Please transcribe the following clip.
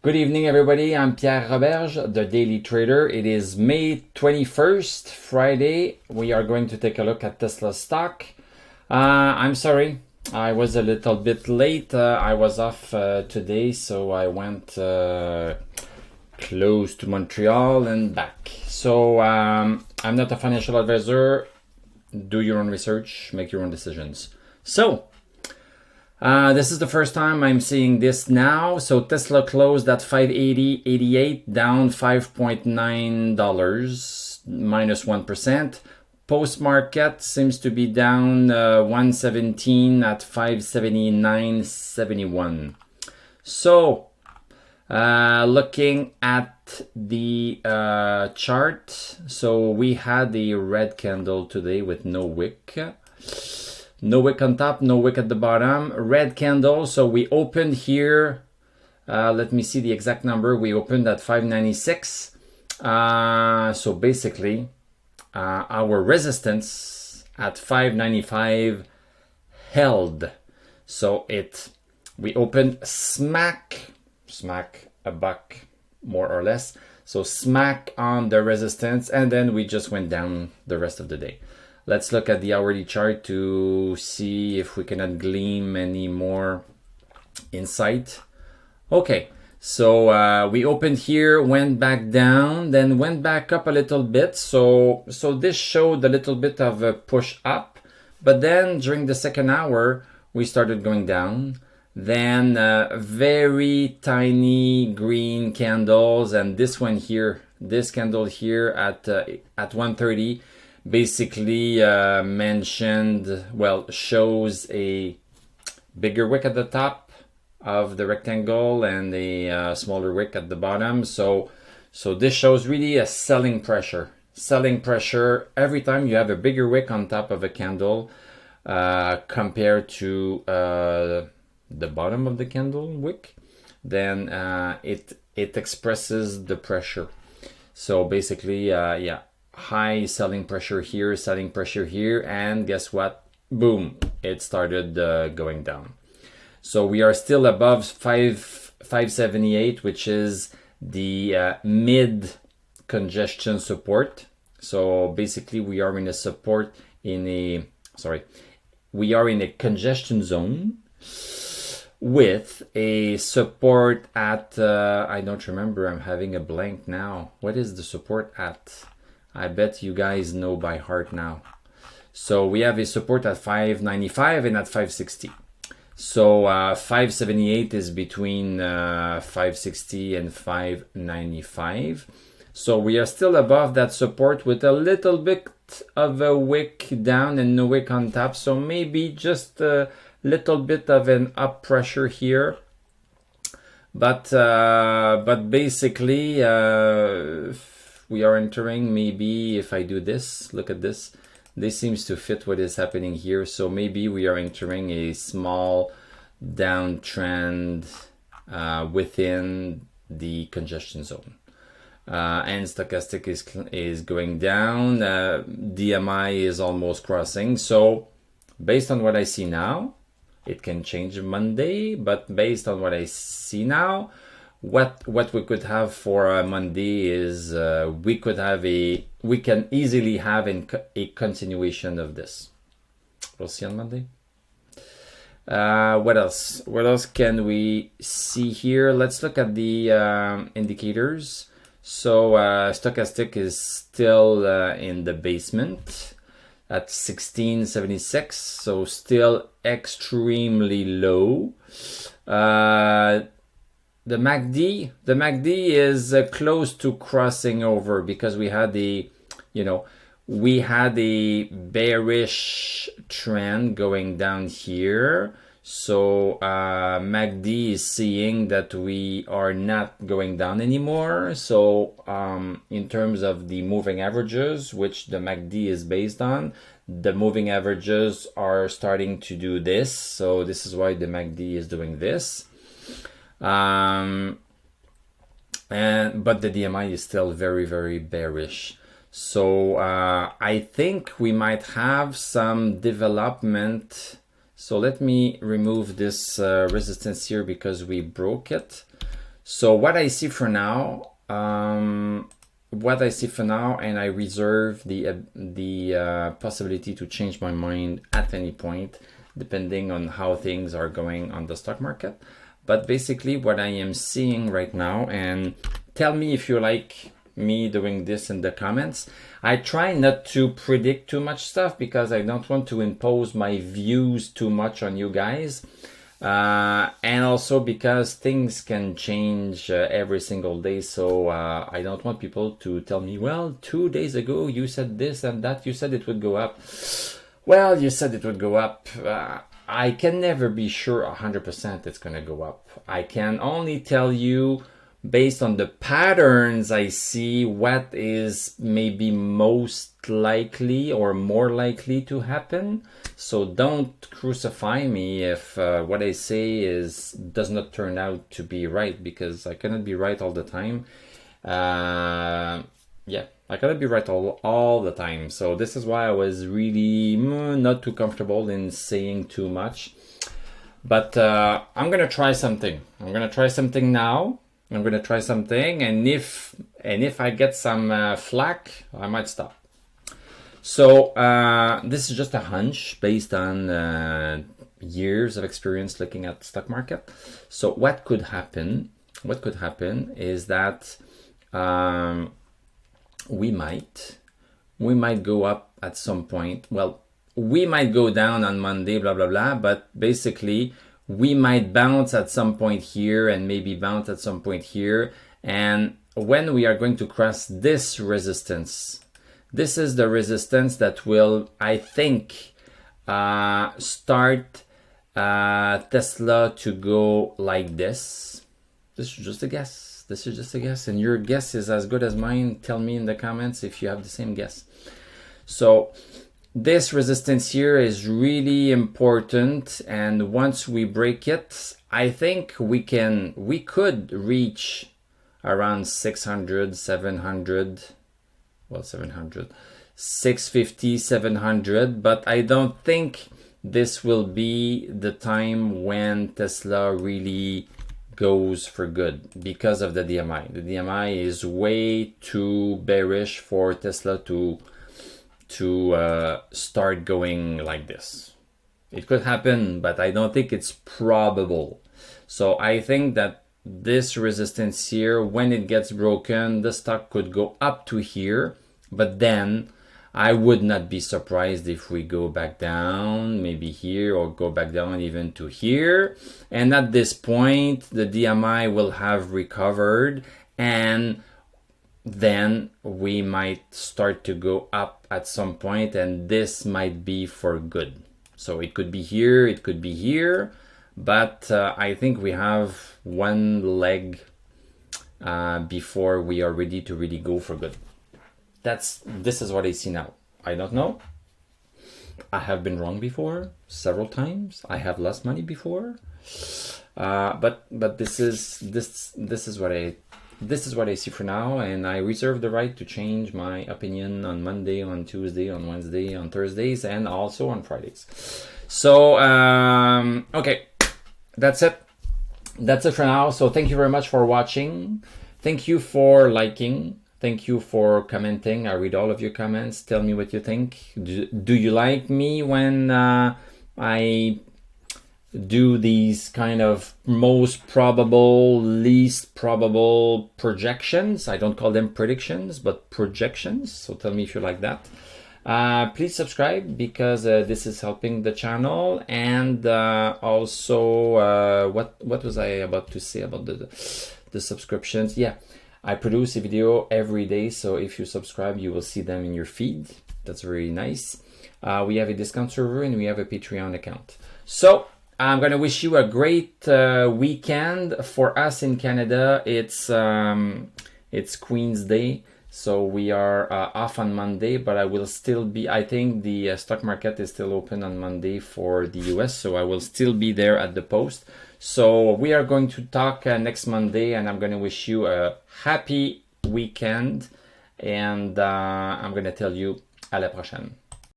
Good evening, everybody. I'm Pierre Roberge, the Daily Trader. It is May 21st, Friday. We are going to take a look at Tesla stock. I'm sorry, I was a little bit late. I was off today, so I went close to Montreal and back. So I'm not a financial advisor. Do your own research, make your own decisions. So, this is the first time I'm seeing this now. So Tesla closed at $580.88, down $5.9, minus 1%. Post-market seems to be down 117 at 579.71. So, looking at the chart, so we had a red candle today with no wick. No wick on top, no wick at the bottom. Red candle, so we opened here. Let me see the exact number. We opened at 596. So basically, our resistance at 595 held. So we opened smack a buck, more or less. So smack on the resistance, and then we just went down the rest of the day. Let's look at the hourly chart to see if we cannot glean any more insight. Okay, so we opened here, went back down, then went back up a little bit. So this showed a little bit of a push up, but then during the second hour, we started going down. Then very tiny green candles, and this one here, this candle here at 130. Basically shows a bigger wick at the top of the rectangle and a smaller wick at the bottom. So this shows really a selling pressure. Selling pressure every time you have a bigger wick on top of a candle compared to the bottom of the candle wick, then it expresses the pressure. So basically, high selling pressure here, and guess what? Boom, it started going down. So we are still above 578, which is the mid congestion support. So basically we are in a congestion zone with a support at I don't remember, I'm having a blank now. What is the support at? I bet you guys know by heart now. So we have a support at 595 and at 560. So 578 is between 560 and 595. So we are still above that support with a little bit of a wick down and no wick on top. So maybe just a little bit of an up pressure here. But basically, we are entering, maybe if I do this, look at this. This seems to fit what is happening here. So maybe we are entering a small downtrend within the congestion zone. And Stochastic is going down. DMI is almost crossing. So based on what I see now, it can change Monday, but based on what I see now, what we could have for Monday is we can easily have a continuation of this. We'll see on Monday. What else? What else can we see here? Let's look at the indicators. So Stochastic is still in the basement at 1676, so still extremely low. The MACD is close to crossing over because we had a bearish trend going down here. So MACD is seeing that we are not going down anymore. So in terms of the moving averages, which the MACD is based on, the moving averages are starting to do this. So this is why the MACD is doing this. But the DMI is still very, very bearish. So I think we might have some development. So let me remove this resistance here because we broke it. So what I see for now, and I reserve the possibility to change my mind at any point, depending on how things are going on the stock market. But basically what I am seeing right now, and tell me if you like me doing this in the comments. I try not to predict too much stuff because I don't want to impose my views too much on you guys. And also because things can change every single day. So I don't want people to tell me, well, 2 days ago you said this and that, you said it would go up. Well, you said it would go up. I can never be sure 100% it's going to go up. I can only tell you based on the patterns I see what is maybe most likely or more likely to happen. So don't crucify me if what I say does not turn out to be right, because I cannot be right all the time. Yeah, I cannot be right all the time. So this is why I was really not too comfortable in saying too much. But I'm gonna try something. I'm gonna try something now. I'm gonna try something, and if I get some flack, I might stop. So this is just a hunch based on years of experience looking at the stock market. So what could happen? What could happen is that we might go up at some point. Well, we might go down on Monday, blah blah blah. But basically, we might bounce at some point here and maybe bounce at some point here. And when we are going to cross this resistance, this is the resistance that will, I think, start Tesla to go like this. This is just a guess. This is just a guess. And your guess is as good as mine. Tell me in the comments if you have the same guess. So this resistance here is really important, and once we break it, I think we could reach around 600, 700, well 700, 650, 700, but I don't think this will be the time when Tesla really goes for good because of the DMI. The DMI is way too bearish for Tesla to start going like this. It could happen, but I don't think it's probable. So I think that this resistance here, when it gets broken, the stock could go up to here, but then I would not be surprised if we go back down, maybe here, or go back down even to here. And at this point, the DMI will have recovered, and then we might start to go up at some point, and this might be for good. So it could be here, it could be here, but I think we have one leg before we are ready to really go for good. This is what I see now. I don't know. I have been wrong before several times. I have lost money before, but this is what I see for now, and I reserve the right to change my opinion on Monday, on Tuesday, on Wednesday, on Thursdays, and also on Fridays. So, okay, that's it. That's it for now. So thank you very much for watching. Thank you for liking. Thank you for commenting. I read all of your comments. Tell me what you think. Do you like me when I do these kind of most probable, least probable projections? I don't call them predictions, but projections. So tell me if you like that. Please subscribe because this is helping the channel. And also, what was I about to say about the subscriptions? Yeah, I produce a video every day. So if you subscribe, you will see them in your feed. That's very nice. We have a Discord server and we have a Patreon account. So I'm going to wish you a great weekend. For us in Canada, it's Queen's Day. So we are off on Monday, but I will still be, I think the stock market is still open on Monday for the US. So I will still be there at the post. So we are going to talk next Monday, and I'm going to wish you a happy weekend. And I'm going to tell you à la prochaine.